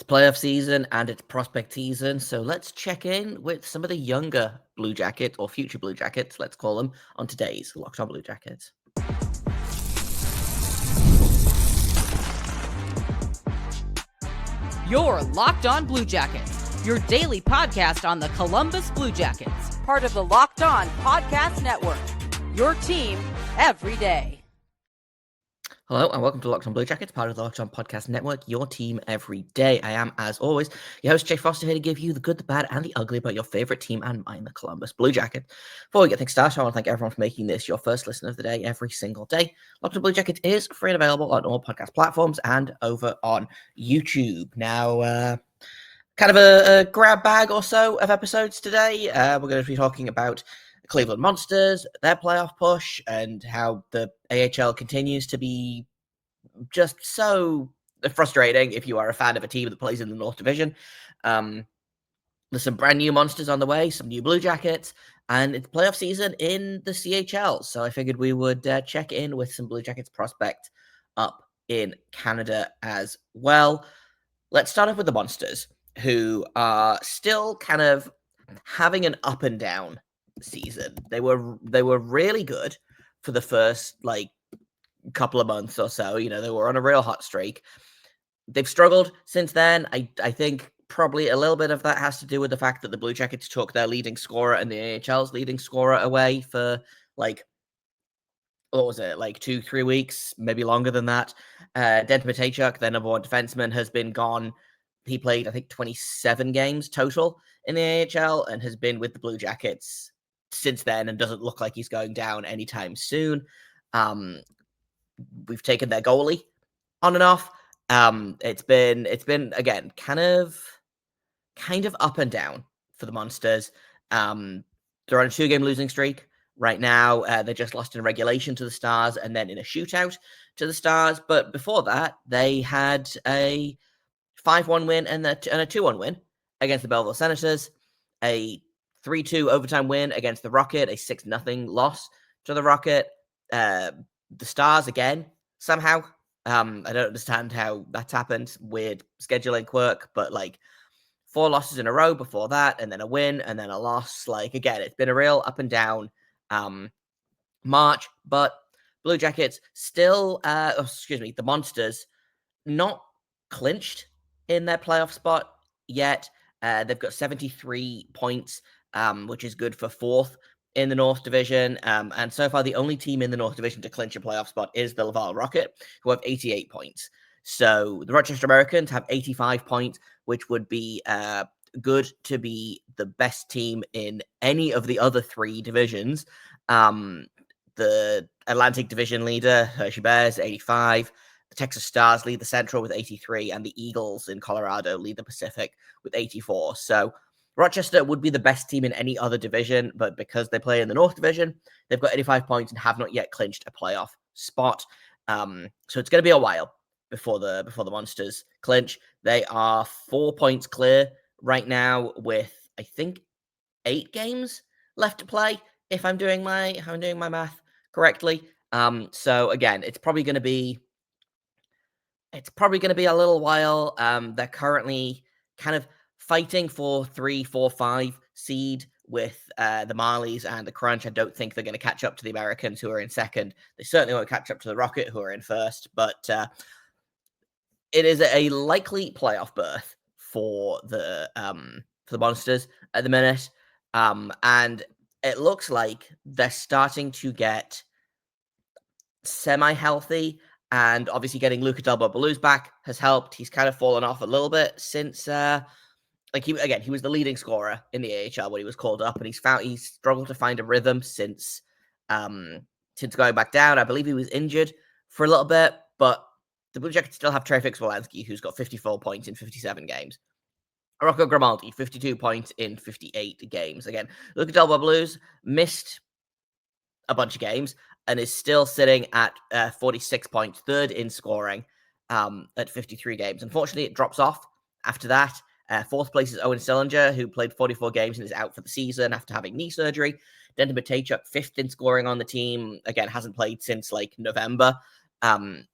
playoff season and it's prospect season, so let's check in with some of the younger Blue Jackets, or future Blue Jackets, let's call them, on today's Locked On Blue Jackets. You're Locked On Blue Jackets, your daily podcast on the Columbus Blue Jackets, part of the Locked On Podcast Network, your team every day. Hello and welcome to Locked On Blue Jackets, part of the Locked On Podcast Network, your team every day. I am, as always, your host, Jay Foster, here to give you the good, the bad, and the ugly about your favorite team and mine, the Columbus Blue Jackets. Before we get things started, I want to thank everyone for making this your first listen of the day every single day. Locked On Blue Jackets is free and available on all podcast platforms and over on YouTube. Now, kind of a grab bag or so of episodes today. We're going to be talking about the Cleveland Monsters, their playoff push, and how the AHL continues to be just so frustrating if you are a fan of a team that plays in the North Division. There's some brand new Monsters on the way, some new Blue Jackets, and it's playoff season in the CHL. So I figured we would check in with some Blue Jackets prospect up in Canada as well. Let's start off with the Monsters, who are still kind of having an up and down season. They were really good for the first couple of months or so. You know, they were on a real hot streak. They've struggled since then. I think probably a little bit of that has to do with the fact that the Blue Jackets took their leading scorer and the AHL's leading scorer away for 2-3 weeks, maybe longer than that. Denton Matejchuk, their number one defenseman, has been gone. He played, I think, 27 games total in the AHL and has been with the Blue Jackets since then and doesn't look like he's going down anytime soon. We've taken their goalie on and off. It's been again kind of up and down for the Monsters. They're on a 2-game losing streak right now. They just lost in regulation to the Stars and then in a shootout to the Stars. But before that, they had a 5-1 win and a 2-1 win against the Belleville Senators, a 3-2 overtime win against the Rocket, a 6-0 loss to the Rocket. The Stars again, somehow. I don't understand how that's happened. Weird scheduling quirk, but 4 losses in a row before that, and then a win, and then a loss. Again, it's been a real up and down March, but Blue Jackets still, the Monsters, not clinched in their playoff spot yet. They've got 73 points, which is good for 4th in the North Division. And so far, the only team in the North Division to clinch a playoff spot is the Laval Rocket, who have 88 points. So the Rochester Americans have 85 points, which would be good to be the best team in any of the other 3 divisions. The Atlantic Division leader, Hershey Bears, 85. The Texas Stars lead the Central with 83, and the Eagles in Colorado lead the Pacific with 84. So Rochester would be the best team in any other division, but because they play in the North Division, they've got 85 points and have not yet clinched a playoff spot. So it's going to be a while before the Monsters clinch. They are 4 points clear right now with, I think, 8 games left to play, if I'm doing my math correctly. So again, it's probably going to be a little while. They're currently kind of fighting for 3, 4, 5 seed with the Marlies and the Crunch. I don't think they're going to catch up to the Americans, who are in second. They certainly won't catch up to the Rocket, who are in first. But it is a likely playoff berth for the Monsters at the minute, and it looks like they're starting to get semi-healthy. And obviously getting Luca Del Bobolu's back has helped. He's kind of fallen off a little bit since, he was the leading scorer in the AHL when he was called up, and he's struggled to find a rhythm since going back down. I believe he was injured for a little bit, but the Blue Jackets still have Trey Fix-Wolanski, who's got 54 points in 57 games. Rocco Grimaldi, 52 points in 58 games. Again, Luca Del Bobolu's missed a bunch of games and is still sitting at 46 points, 3rd in scoring at 53 games. Unfortunately, it drops off after that. 4th place is Owen Sillinger, who played 44 games and is out for the season after having knee surgery. Denton Matejchuk, 5th in scoring on the team. Again, hasn't played since November.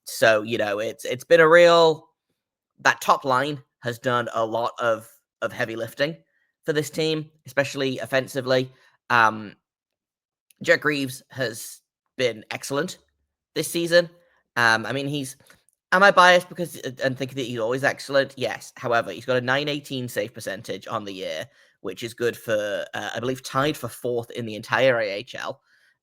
So, it's been a real... That top line has done a lot of heavy lifting for this team, especially offensively. Jack Greaves has been excellent this season. I mean, am I biased because and think that he's always excellent? Yes. However, he's got a 918 save percentage on the year, which is good for, I believe, tied for fourth in the entire AHL.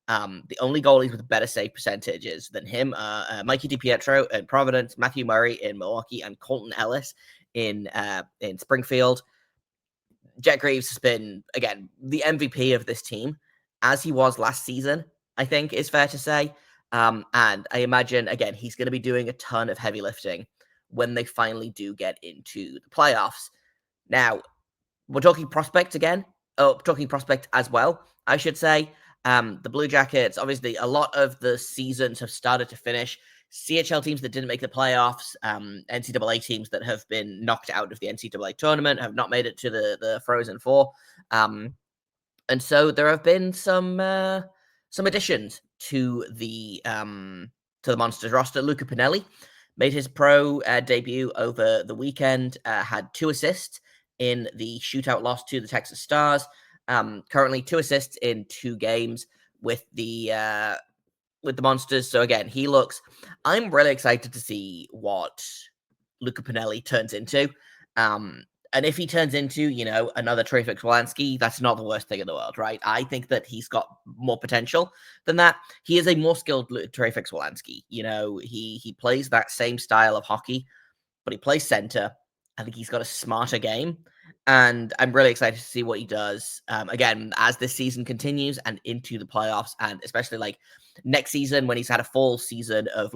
The only goalies with better save percentages than him are Mikey DiPietro in Providence, Matthew Murray in Milwaukee, and Colton Ellis in Springfield. Jack Greaves has been, again, the MVP of this team, as he was last season, I think is fair to say. And I imagine, again, he's going to be doing a ton of heavy lifting when they finally do get into the playoffs. Now, we're talking prospect again. Oh, talking prospect as well, I should say. The Blue Jackets, obviously, a lot of the seasons have started to finish. CHL teams that didn't make the playoffs, NCAA teams that have been knocked out of the NCAA tournament, have not made it to the Frozen Four. And so there have been some additions to the Monsters roster. Luca Pinelli made his pro debut over the weekend, had 2 assists in the shootout loss to the Texas Stars. Currently 2 assists in 2 games with the Monsters. So again, I'm really excited to see what Luca Pinelli turns into. And if he turns into, another Trey Fix-Wolansky, that's not the worst thing in the world, right? I think that he's got more potential than that. He is a more skilled Trey Fix-Wolansky. He plays that same style of hockey, but he plays center. I think he's got a smarter game, and I'm really excited to see what he does. Again, as this season continues and into the playoffs, and especially next season when he's had a full season of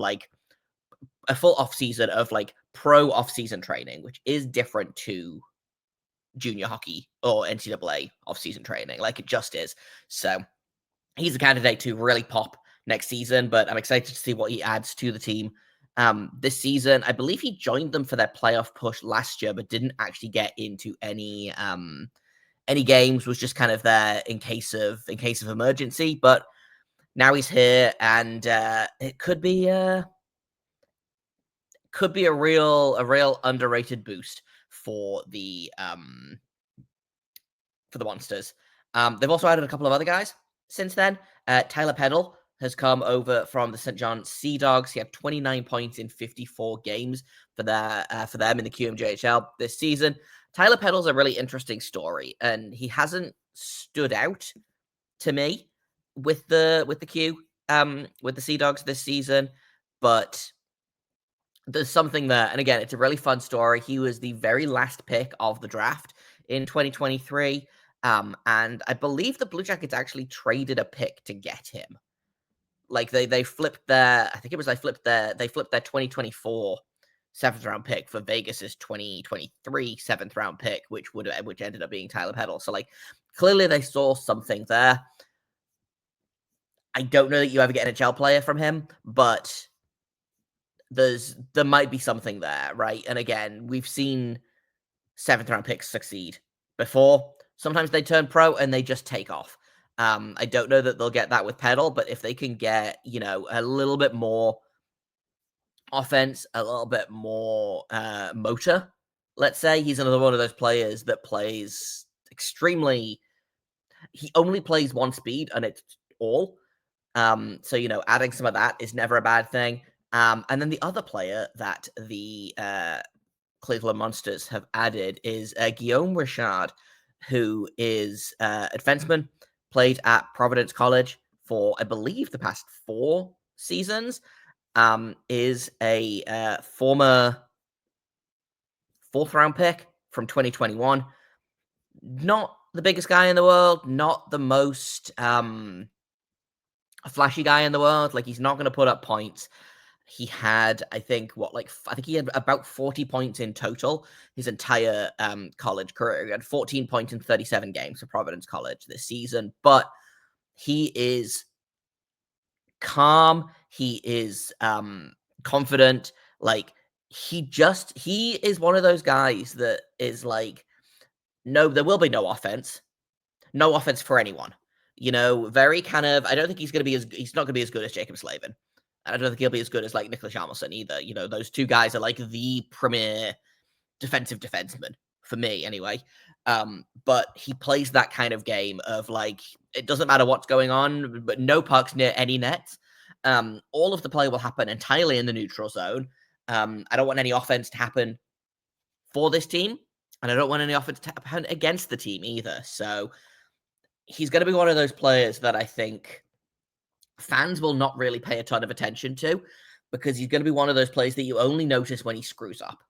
a full off season of pro off season training, which is different to junior hockey or NCAA off season training. It just is. So he's a candidate to really pop next season, but I'm excited to see what he adds to the team. This season, I believe he joined them for their playoff push last year, but didn't actually get into any games, was just kind of there in case of emergency. But now he's here, and it could be a real underrated boost for the Monsters. They've also added a couple of other guys since then. Tyler Peddle has come over from the St. John Sea Dogs. He had 29 points in 54 games for them in the QMJHL this season. Tyler Peddle's a really interesting story, and he hasn't stood out to me with the Sea Dogs this season, but there's something there. And again, it's a really fun story. He was the very last pick of the draft in 2023. And I believe the Blue Jackets actually traded a pick to get him. They flipped their 2024 7th round pick for Vegas's 2023 7th round pick, which ended up being Tyler Peddle. So clearly they saw something there. I don't know that you ever get an NHL player from him, but there might be something there, right? And again, we've seen 7th round picks succeed before. Sometimes they turn pro and they just take off. I don't know that they'll get that with Peddle, but if they can get, a little bit more offense, a little bit more motor, let's say, he's another one of those players that plays he only plays one speed and it's all. So, adding some of that is never a bad thing. And then the other player that the Cleveland Monsters have added is Guillaume Richard, who is a defenseman, played at Providence College for, I believe, the past 4 seasons, is a former 4th-round pick from 2021. Not the biggest guy in the world, not the most flashy guy in the world. He's not going to put up points. He had, I think he had about 40 points in total his entire college career. He had 14 points in 37 games for Providence College this season, but he is calm. He is confident. He is one of those guys that is no, there will be no offense. No offense for anyone. Very kind of, I don't think he's not going to be as good as Jacob Slavin. I don't think he'll be as good as Nicholas Hjalmarsson either. Those two guys are the premier defensive defenseman for me anyway. But he plays that kind of game of like, it doesn't matter what's going on, but no pucks near any nets. All of the play will happen entirely in the neutral zone. I don't want any offense to happen for this team, and I don't want any offense to happen against the team either. So he's going to be one of those players that I think fans will not really pay a ton of attention to, because he's going to be one of those players that you only notice when he screws up,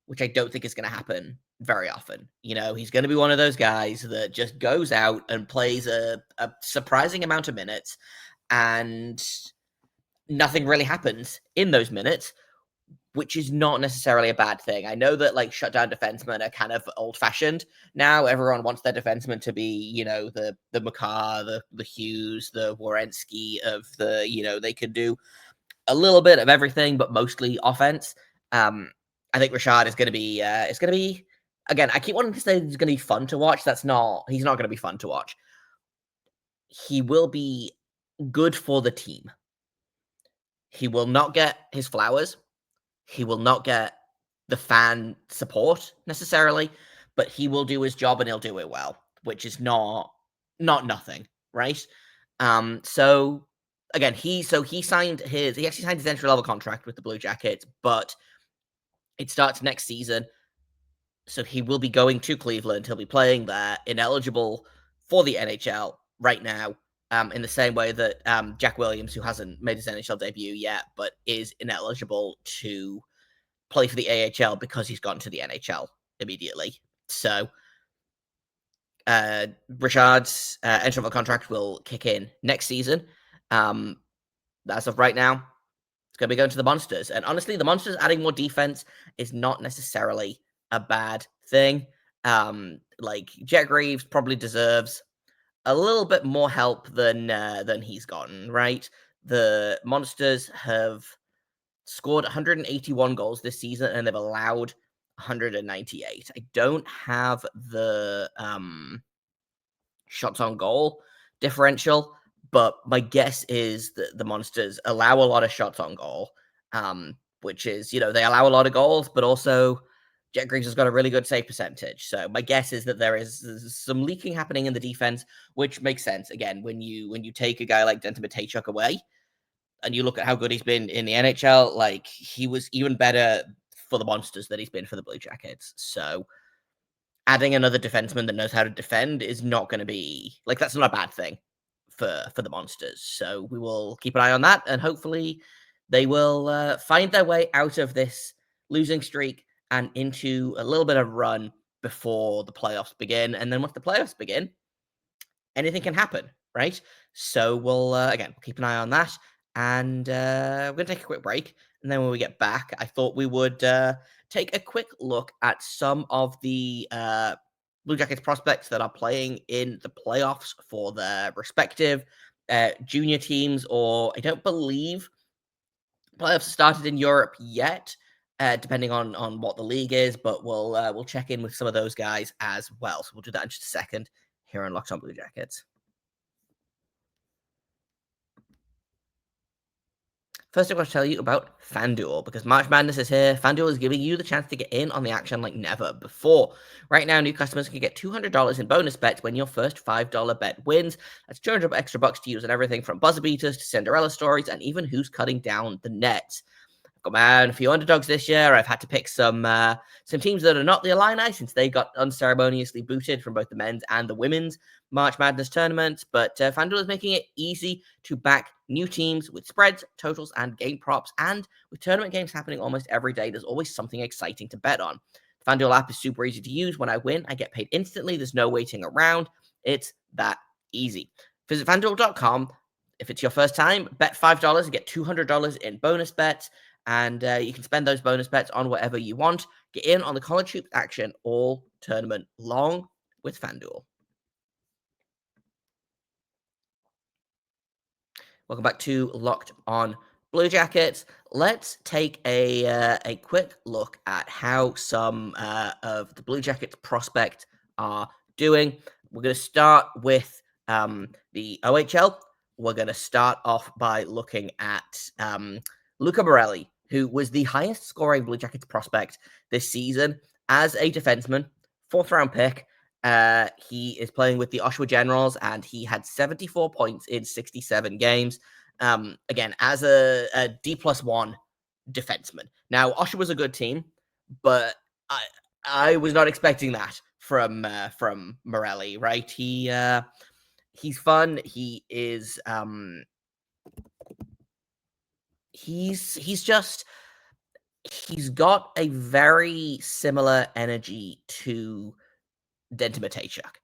which I don't think is going to happen very often. He's going to be one of those guys that just goes out and plays a surprising amount of minutes, and nothing really happens in those minutes, which is not necessarily a bad thing. I know that like shutdown defensemen are kind of old-fashioned now. Everyone wants their defensemen to be, the Makar, the Hughes, the Werenski of the, they could do a little bit of everything, but mostly offense. I think Richard is going to be, it's going to be, again, I keep wanting to say he's going to be fun to watch. He's not going to be fun to watch. He will be good for the team. He will not get his flowers. He will not get the fan support necessarily, but he will do his job and he'll do it well, which is not nothing, right? So again, he actually signed his entry level contract with the Blue Jackets, but it starts next season. So he will be going to Cleveland. He'll be playing there, ineligible for the NHL right now, in the same way that Jack Williams, who hasn't made his NHL debut yet, but is ineligible to play for the AHL because he's gotten to the NHL immediately. So Richard's entry-level contract will kick in next season. As of right now, it's going to be going to the Monsters. And honestly, the Monsters adding more defense is not necessarily a bad thing. Like Jet Greaves probably deserves a little bit more help than he's gotten, right? The Monsters have scored 181 goals this season, and they've allowed 198. I don't have the shots on goal differential, but my guess is that the Monsters allow a lot of shots on goal, which is, they allow a lot of goals, but also Jet Greaves has got a really good save percentage. So my guess is that there is some leaking happening in the defense, which makes sense. Again, when you take a guy like Denton Matejchuk away, and you look at how good he's been in the NHL, like he was even better for the Monsters than he's been for the Blue Jackets. So adding another defenseman that knows how to defend is not going to be like, that's not a bad thing for the Monsters. So we will keep an eye on that, and hopefully they will find their way out of this losing streak and into a little bit of run before the playoffs begin. And then once the playoffs begin, anything can happen, right? So we'll keep an eye on that. And we're going to take a quick break. And then when we get back, I thought we would take a quick look at some of the Blue Jackets prospects that are playing in the playoffs for their respective junior teams, or I don't believe playoffs started in Europe yet, depending on what the league is, but we'll check in with some of those guys as well. So we'll do that in just a second here on Locked On Blue Jackets. First, I want to tell you about FanDuel, because March Madness is here. FanDuel is giving you the chance to get in on the action like never before. Right now, new customers can get $200 in bonus bets when your first $5 bet wins. That's 200 extra bucks to use on everything from buzzer beaters to Cinderella stories and even who's cutting down the nets. Got man a few underdogs this year. I've had to pick some teams that are not the Illini, since they got unceremoniously booted from both the men's and the women's March Madness tournaments. But FanDuel is making it easy to back new teams with spreads, totals, and game props. And with tournament games happening almost every day, there's always something exciting to bet on. The FanDuel app is super easy to use. When I win, I get paid instantly. There's no waiting around. It's that easy. Visit FanDuel.com. If it's your first time, bet $5 and get $200 in bonus bets. And you can spend those bonus bets on whatever you want. Get in on the college hoops action all tournament long with FanDuel. Welcome back to Locked On Blue Jackets. Let's take a quick look at how some of the Blue Jackets prospects are doing. We're going to start with the OHL. We're going to start off by looking at Luca Borelli, who was the highest scoring Blue Jackets prospect this season. as a defenseman, 4th-round pick. He is playing with the Oshawa Generals, and he had 74 points in 67 games. Again, as a D+1 defenseman. Now, Oshawa was a good team, but I was not expecting that from Morelli, right? He's fun. He is he's got a very similar energy to Denton Matejchuk,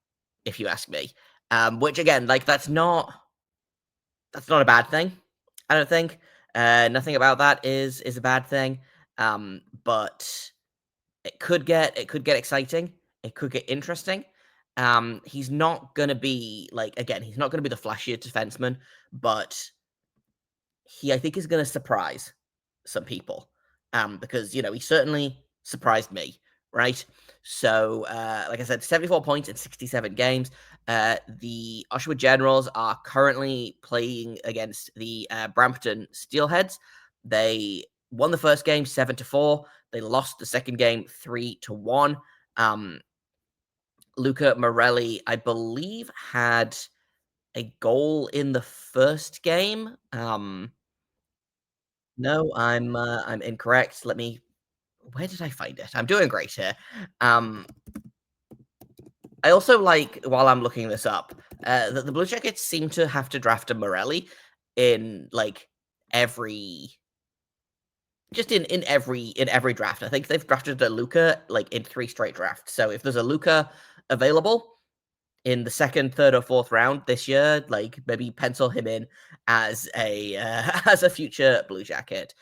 if you ask me. Which again, like that's not a bad thing. I don't think. Nothing about that is a bad thing. But it could get exciting. It could get interesting. He's not gonna be he's not gonna be the flashiest defenseman, but I think is gonna surprise some people. Because he certainly surprised me, right? So, like I said, 74 points in 67 games. The Oshawa Generals are currently playing against the Brampton Steelheads. They won the first game 7-4. They lost the second game 3-1. Luca Morelli, I believe, had a goal in the first game. No, I'm incorrect. Where did I find it? I'm doing great here. I also while I'm looking this up, that the Blue Jackets seem to have to draft a Morelli in every in every draft. I think they've drafted a Luca in 3 straight drafts. So if there's a Luca available in the 2nd, 3rd, or 4th round this year, maybe pencil him in as a as a future Blue Jacket.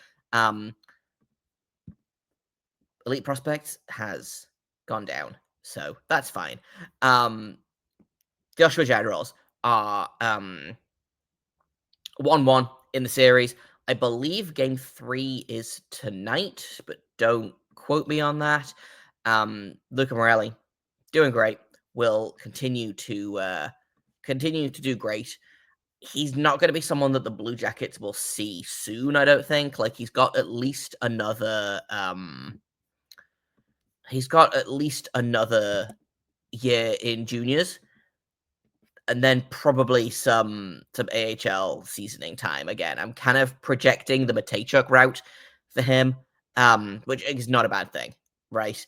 Elite Prospects has gone down, so that's fine. The Oshawa Generals are 1-1 in the series. I believe game 3 is tonight, but don't quote me on that. Luca Morelli, doing great. Will continue to do great. He's not going to be someone that the Blue Jackets will see soon, I don't think. He's got at least another year in juniors, and then probably some AHL seasoning time. Again, I'm kind of projecting the Matejchuk route for him, which is not a bad thing, right?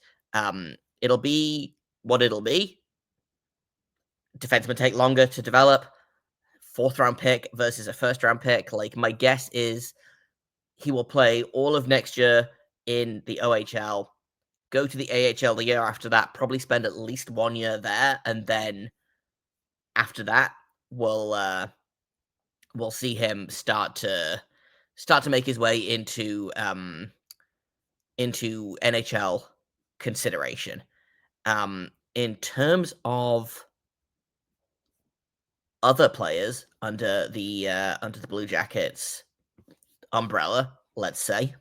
It'll be what it'll be. Defensemen take longer to develop. 4th-round pick versus a 1st-round pick. My guess is he will play all of next year in the OHL, go to the AHL the year after that, probably spend at least 1 year there, and then after that, we'll see him start to make his way into NHL consideration. In terms of other players under the Blue Jackets umbrella, let's say,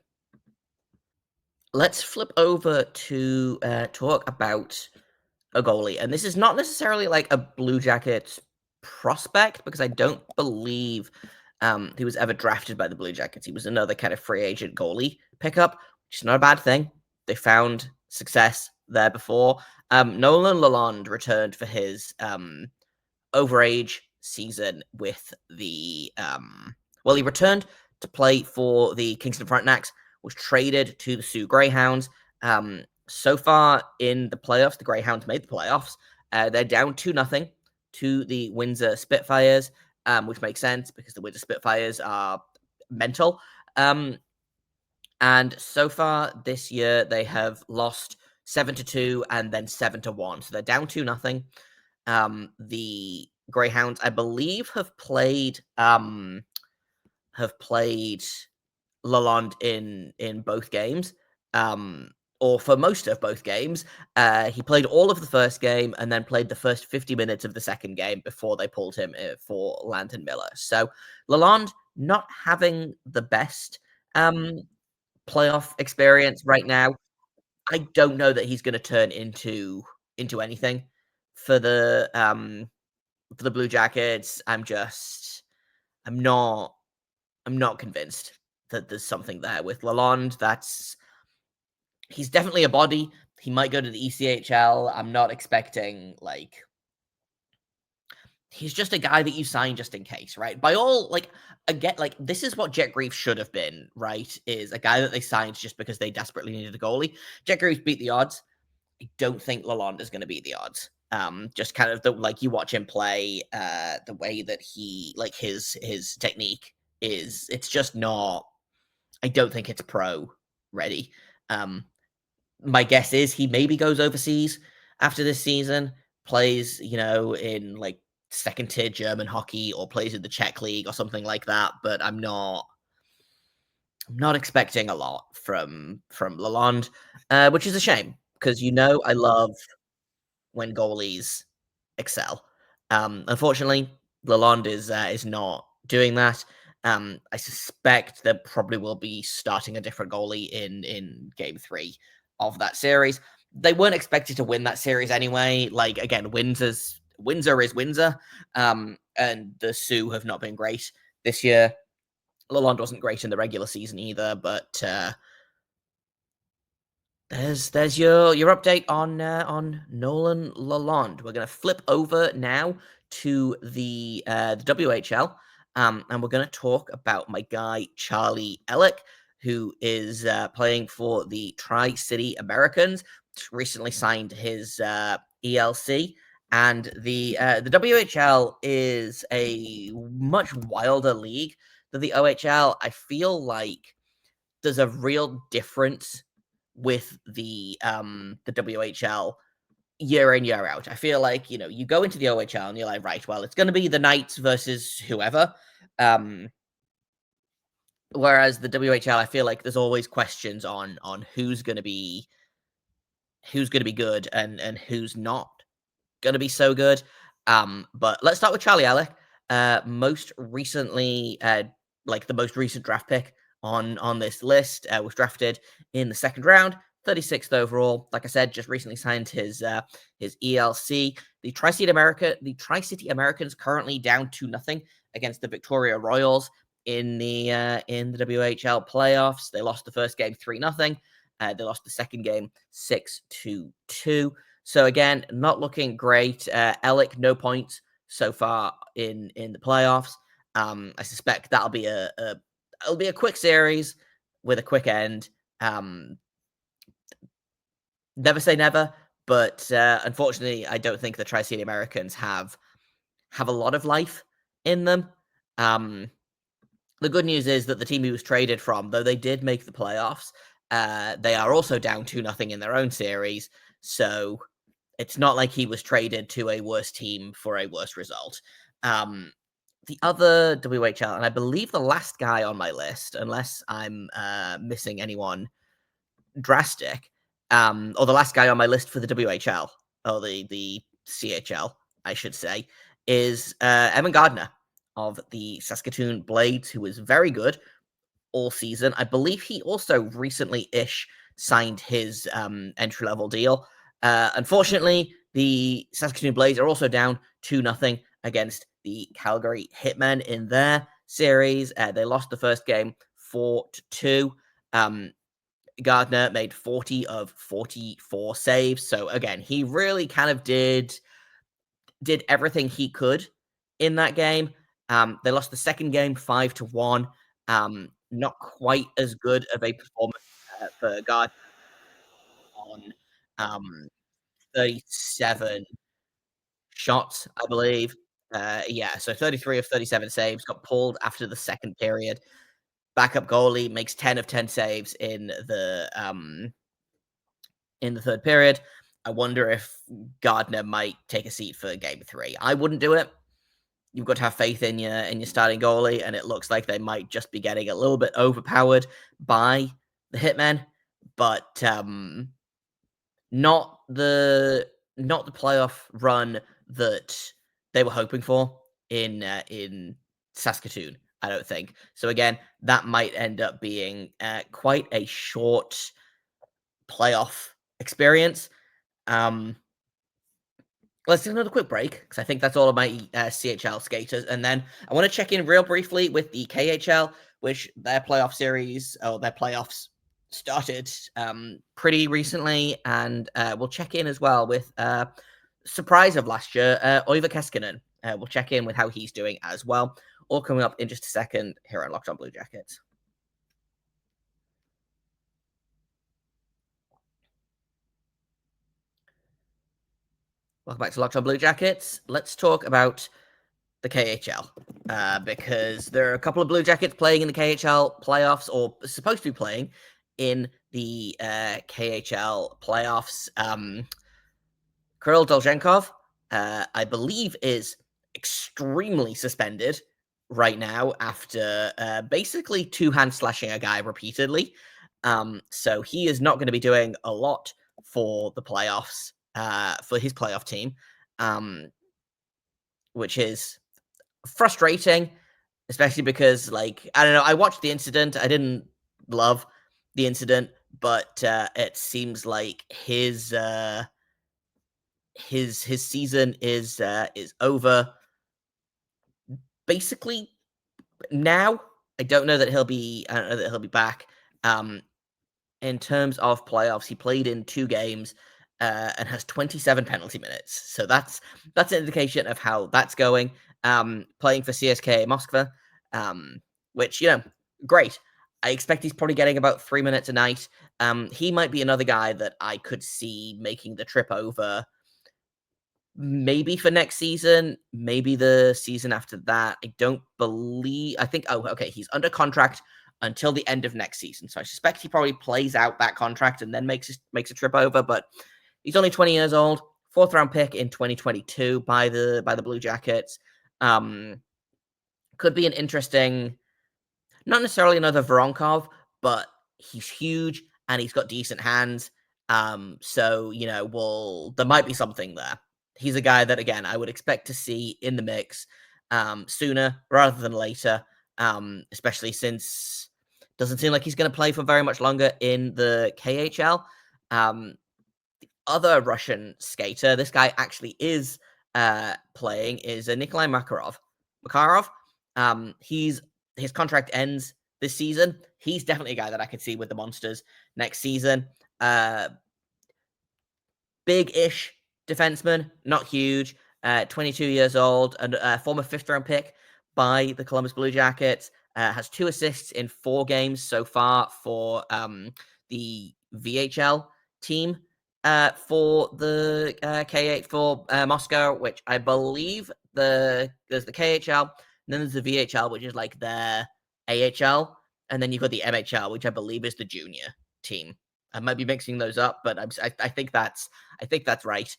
let's flip over to talk about a goalie. And this is not necessarily a Blue Jackets prospect, because I don't believe he was ever drafted by the Blue Jackets. He was another kind of free agent goalie pickup, which is not a bad thing. They found success there before. Nolan Lalonde returned for his overage season with the he returned to play for the Kingston Frontenacs, was traded to the Sioux Greyhounds. So far in the playoffs, the Greyhounds made the playoffs. They're down 2-0 to the Windsor Spitfires, which makes sense because the Windsor Spitfires are mental. And so far this year, they have lost 7-2 and then 7-1. So they're down 2-0. The Greyhounds, I believe, have played Lalonde in both games, or for most of both games. He played all of the first game and then played the first 50 minutes of the second game before they pulled him for Landon Miller. So Lalonde not having the best playoff experience right now. I don't know that he's going to turn into anything for the Blue Jackets. I'm not convinced that there's something there with Lalonde. He's definitely a body. He might go to the ECHL. I'm not expecting he's just a guy that you sign just in case, right? By all, again, this is what Jet Greaves should have been, right? Is a guy that they signed just because they desperately needed a goalie. Jet Greaves beat the odds. I don't think Lalonde is going to beat the odds. Just kind of you watch him play, the way that he his technique is, it's just not. I don't think it's pro ready. My guess is he maybe goes overseas after this season, plays, in second tier German hockey or plays in the Czech league or something like that. But I'm not expecting a lot from Lalonde, which is a shame because I love when goalies excel. Unfortunately, Lalonde is not doing that. I suspect there probably will be starting a different goalie in game 3 of that series. They weren't expected to win that series anyway. Again, Windsor is Windsor, and the Sioux have not been great this year. Lalonde wasn't great in the regular season either, but there's your update on Nolan Lalonde. We're going to flip over now to the WHL, and we're going to talk about my guy Charlie Ellick, who is playing for the Tri-City Americans. Recently signed his ELC, and the WHL is a much wilder league than the OHL. I feel like there's a real difference with the WHL year in, year out. I feel like, you go into the OHL and you're like, right, well, it's going to be the Knights versus whoever. Whereas the WHL, I feel like there's always questions on who's going to be good and who's not going to be so good. But let's start with Charlie Ellick. Most recently, the most recent draft pick on this list, was drafted in the second round, 36th overall. Like I said, just recently signed his ELC. The Tri-City Americans currently down 2-0 against the Victoria Royals in the WHL playoffs. They lost the first game 3-0. They lost the second game 6-2. So again, not looking great. Ellick, no points so far in the playoffs. I suspect that'll be it'll be a quick series with a quick end. Never say never, but unfortunately, I don't think the Tri-City Americans have a lot of life in them. The good news is that the team he was traded from, though they did make the playoffs, they are also down 2-0 in their own series. So it's not like he was traded to a worse team for a worse result. The other WHL, and I believe the last guy on my list, unless I'm missing anyone drastic, or the last guy on my list for the WHL, or the CHL, I should say, is Evan Gardner of the Saskatoon Blades, who was very good all season. I believe he also recently-ish signed his entry-level deal. Unfortunately, the Saskatoon Blades are also down 2-0 against the Calgary Hitmen in their series. They lost the first game 4-2. Gardner made 40 of 44 saves. So again, he really kind of did everything he could in that game. They lost the second game 5-1. Not quite as good of a performance for Gardner on 37 shots, I believe. So 33 of 37 saves, got pulled after the second period. Backup goalie makes 10 of 10 saves in the third period. I wonder if Gardner might take a seat for game 3. I wouldn't do it. You've got to have faith in your starting goalie, and it looks like they might just be getting a little bit overpowered by the Hitmen, but not the playoff run that they were hoping for in Saskatoon, I don't think. So again, that might end up being quite a short playoff experience. Let's do another quick break, because I think that's all of my CHL skaters. And then I want to check in real briefly with the KHL, which their playoffs started pretty recently, and we'll check in as well with surprise of last year, Oiva Keskinen. We'll check in with how he's doing as well. All coming up in just a second here on Locked On Blue Jackets. Welcome back to Locked On Blue Jackets. Let's talk about the KHL, because there are a couple of Blue Jackets playing in the KHL playoffs, or supposed to be playing in the KHL playoffs. Kirill Dolzhenkov, I believe, is extremely suspended right now after basically two-hand slashing a guy repeatedly. So he is not going to be doing a lot for the playoffs, for his playoff team, which is frustrating, especially because, like, I don't know, I watched the incident. I didn't love the incident, but it seems like his season is over basically now. I don't know that he'll be back. In terms of playoffs, he played in 2 games and has 27 penalty minutes. So that's an indication of how that's going. Playing for CSKA Moscow, which, great. I expect he's probably getting about 3 minutes a night. He might be another guy that I could see making the trip over, maybe for next season, maybe the season after that. I think, okay, he's under contract until the end of next season. So I suspect he probably plays out that contract and then makes a trip over, but he's only 20 years old, 4th round pick in 2022 by the Blue Jackets. Could be an interesting, not necessarily another Voronkov, but he's huge and he's got decent hands. So, there might be something there. He's a guy that, again, I would expect to see in the mix sooner rather than later, especially since it doesn't seem like he's going to play for very much longer in the KHL. The other Russian skater, this guy actually is playing, is Nikolai Makarov. His contract ends this season. He's definitely a guy that I could see with the Monsters next season. Big-ish defenseman, not huge, 22 years old, and former 5th round pick by the Columbus Blue Jackets. Has 2 assists in 4 games so far for the VHL team for the K8 for Moscow, which I believe there's the KHL, and then there's the VHL, which is like their AHL, and then you've got the MHL, which I believe is the junior team. I might be mixing those up, but I think that's right.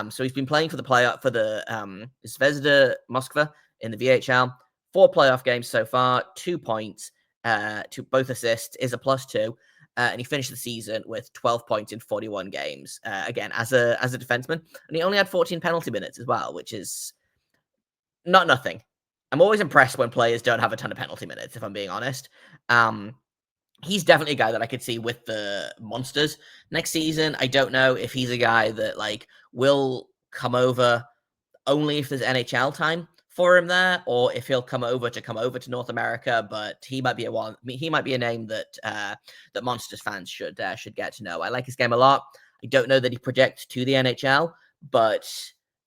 So he's been playing for the Zvezda Moskva in the VHL. 4 playoff games so far, 2 points, to both assists, is a +2, and he finished the season with 12 points in 41 games. Again, as a defenseman, and he only had 14 penalty minutes as well, which is not nothing. I'm always impressed when players don't have a ton of penalty minutes, if I'm being honest. He's definitely a guy that I could see with the Monsters next season. I don't know if he's a guy that, like, will come over only if there's NHL time for him there, or if he'll come over to North America. But he might be a name that that Monsters fans should get to know. I like his game a lot. I don't know that he projects to the NHL, but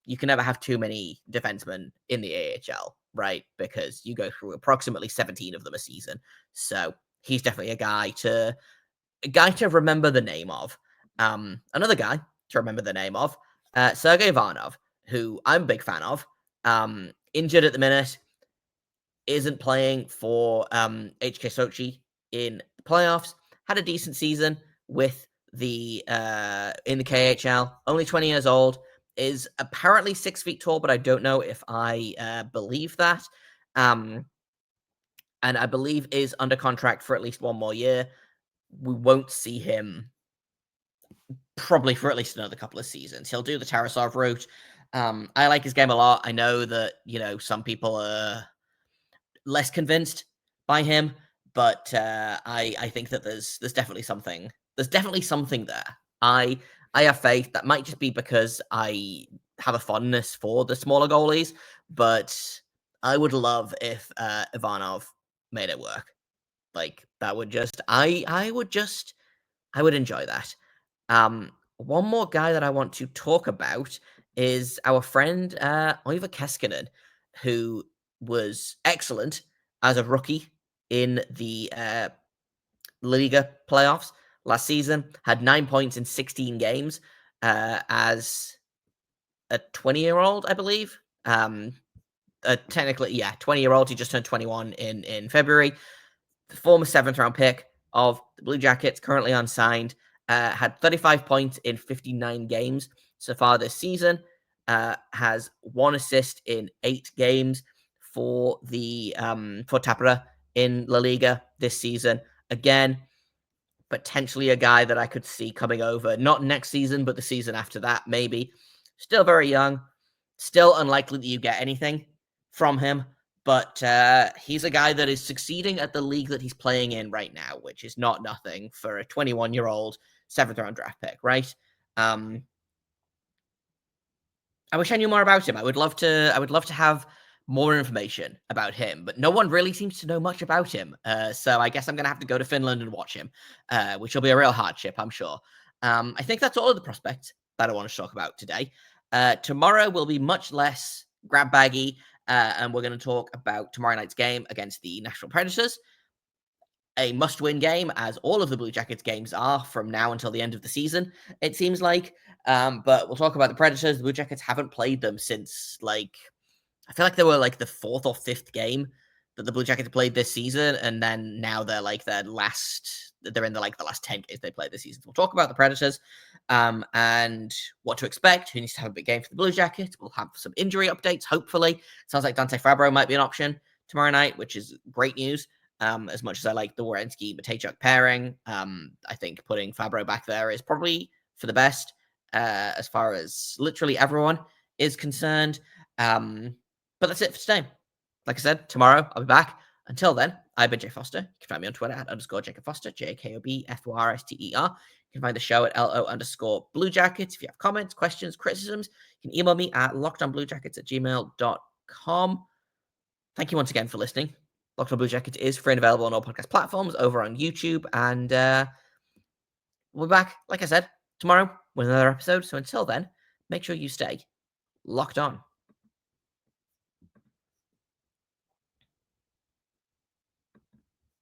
you can never have too many defensemen in the AHL, right? Because you go through approximately 17 of them a season. So he's definitely a guy to remember the name of. Another guy to remember the name of, Sergei Ivanov, who I'm a big fan of. Injured at the minute, isn't playing for HK Sochi in the playoffs. Had a decent season with the in the KHL. Only 20 years old. Is apparently 6 feet tall, but I don't know if I believe that. And I believe is under contract for at least 1 more year. We won't see him probably for at least another couple of seasons. He'll do the Tarasov route. I like his game a lot. I know that, some people are less convinced by him, but I think that there's definitely something. There's definitely something there. I have faith. That might just be because I have a fondness for the smaller goalies, but I would love if Ivanov made it work. Like, that would just I would just I would enjoy that. One more guy that I want to talk about is our friend Oiva Keskinen, who was excellent as a rookie in the Liiga playoffs last season. Had 9 points in 16 games as a 20-year-old, I believe. Technically, 20-year-old. He just turned 21 in February. The former 7th-round pick of the Blue Jackets, currently unsigned, had 35 points in 59 games so far this season. Has 1 assist in 8 games for the for Tappara in La Liga this season. Again, potentially a guy that I could see coming over, not next season, but the season after that, maybe. Still very young. Still unlikely that you get anything from him, but he's a guy that is succeeding at the league that he's playing in right now, which is not nothing for a 21-year-old 7th-round draft pick, right? I wish I knew more about him. I would love to have more information about him, but no one really seems to know much about him. So I guess I'm gonna have to go to Finland and watch him, which will be a real hardship, I'm sure. I think that's all of the prospects that I want to talk about today. Tomorrow will be much less grab baggy, and we're going to talk about tomorrow night's game against the Nashville Predators. A must-win game, as all of the Blue Jackets games are from now until the end of the season, it seems like. But we'll talk about the Predators. The Blue Jackets haven't played them since, I feel like they were like the 4th or 5th game that the Blue Jackets played this season, and then now they're like they're in the last 10 games they played this season. So we'll talk about the Predators, and what to expect. Who needs to have a big game for the Blue Jackets? We'll have some injury updates, hopefully. Sounds like Dante Fabro might be an option tomorrow night, which is great news. As much as I like the Werenski-Matejchuk pairing, I think putting Fabro back there is probably for the best, as far as literally everyone is concerned. But that's it for today. Like I said, tomorrow I'll be back. Until then, I've been Jay Foster. You can find me on Twitter at _Jacob Foster, JakobForster. You can find the show at LO_Blue Jackets. If you have comments, questions, criticisms, you can email me at lockedonbluejackets@gmail.com. Thank you once again for listening. Locked On Blue Jackets is free and available on all podcast platforms, over on YouTube, and we'll be back, like I said, tomorrow with another episode. So until then, make sure you stay locked on.